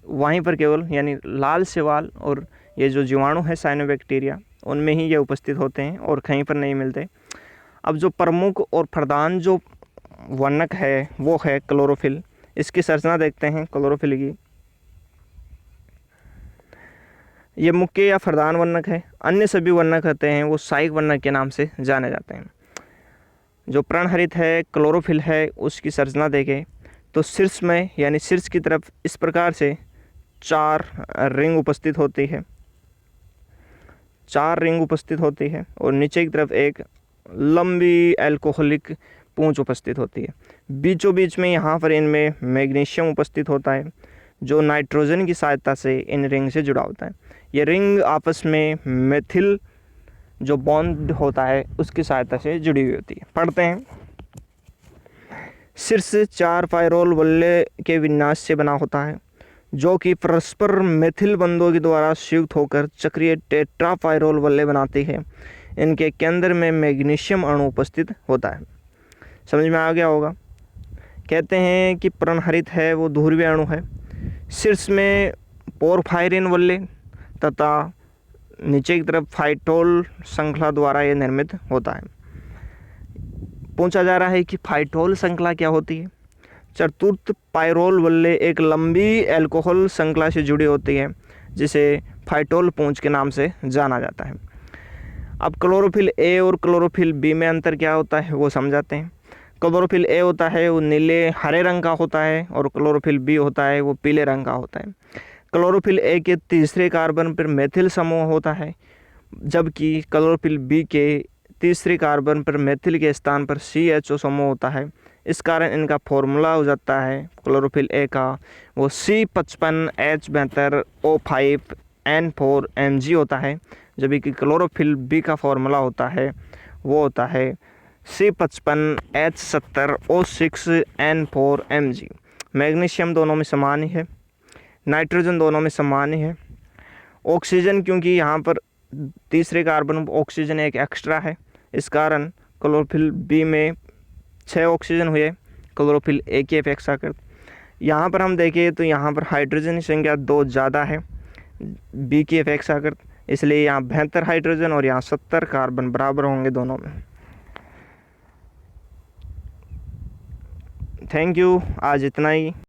वहीं पर केवल यानी लाल शैवाल और ये जो जीवाणु है साइनोबैक्टीरिया उनमें ही ये उपस्थित होते हैं और कहीं पर नहीं मिलते। अब जो प्रमुख और प्रधान जो वर्णक है वो है क्लोरोफिल। इसकी संरचना देखते हैं क्लोरोफिल की। ये मुख्य या प्रधान वर्णक है। अन्य सभी वर्णक होते हैं वो सहायक वर्णक के नाम से जाने जाते हैं। जो पर्णहरित है क्लोरोफिल है उसकी संरचना देखें तो शीर्ष में यानी शीर्ष की तरफ इस प्रकार से 4 रिंग उपस्थित होती है, 4 रिंग उपस्थित होती है और नीचे की तरफ एक लंबी एल्कोहलिक पूंछ उपस्थित होती है। बीचों बीच में यहाँ पर इनमें मैग्नीशियम उपस्थित होता है जो नाइट्रोजन की सहायता से इन रिंग से जुड़ा होता है। ये रिंग आपस में मेथिल जो बॉन्ड होता है उसकी सहायता से जुड़ी हुई होती है। पढ़ते हैं। शीर्ष 4 पायरोल वल्ले के विन्यास से बना होता है जो कि परस्पर मेथिल बंधों के द्वारा संयुक्त होकर चक्रीय टेट्रा पायरोल वल्ले बनाती है। इनके केंद्र में मैग्नीशियम अणु उपस्थित होता है। समझ में आ गया होगा। कहते हैं कि पर्णहरित है वो ध्रुवीय अणु है। शीर्ष में पोरफायरिन वल्ले तथा नीचे की तरफ फाइटोल श्रृंखला द्वारा ये निर्मित होता है। पूछा जा रहा है कि फाइटोल श्रृंखला क्या होती है। चतुर्थ पायरोल वल्ले एक लंबी एल्कोहल श्रृंखला से जुड़ी होती है जिसे फाइटोल पूंछ के नाम से जाना जाता है। अब क्लोरोफिल ए और क्लोरोफिल बी में अंतर क्या होता है वो समझाते हैं। क्लोरोफिल ए होता है वो नीले हरे रंग का होता है और क्लोरोफिल बी होता है वो पीले रंग का होता है। क्लोरोफिल ए के तीसरे कार्बन पर मेथिल समूह होता है जबकि क्लोरोफिल बी के तीसरे कार्बन पर मेथिल के स्थान पर CHO समूह होता है। इस कारण इनका फॉर्मूला हो जाता है क्लोरोफिल ए का वो C55H72O5N4Mg होता है, जबकि क्लोरोफिल बी का फॉर्मूला होता है वो होता है C55H70O6N4Mg। मैग्नीशियम दोनों में समान ही है, नाइट्रोजन दोनों में समान ही है। ऑक्सीजन क्योंकि यहाँ पर तीसरे कार्बन ऑक्सीजन एक एक्स्ट्रा है इस कारण क्लोरोफिल बी में 6 ऑक्सीजन हुए क्लोरोफिल ए की अपेक्षाकृत। यहाँ पर हम देखें तो यहाँ पर हाइड्रोजन की संख्या 2 ज़्यादा है बी की अपेक्षाकृत, इसलिए यहाँ 72 हाइड्रोजन और यहाँ 70 कार्बन बराबर होंगे दोनों में। थैंक यू, आज इतना ही।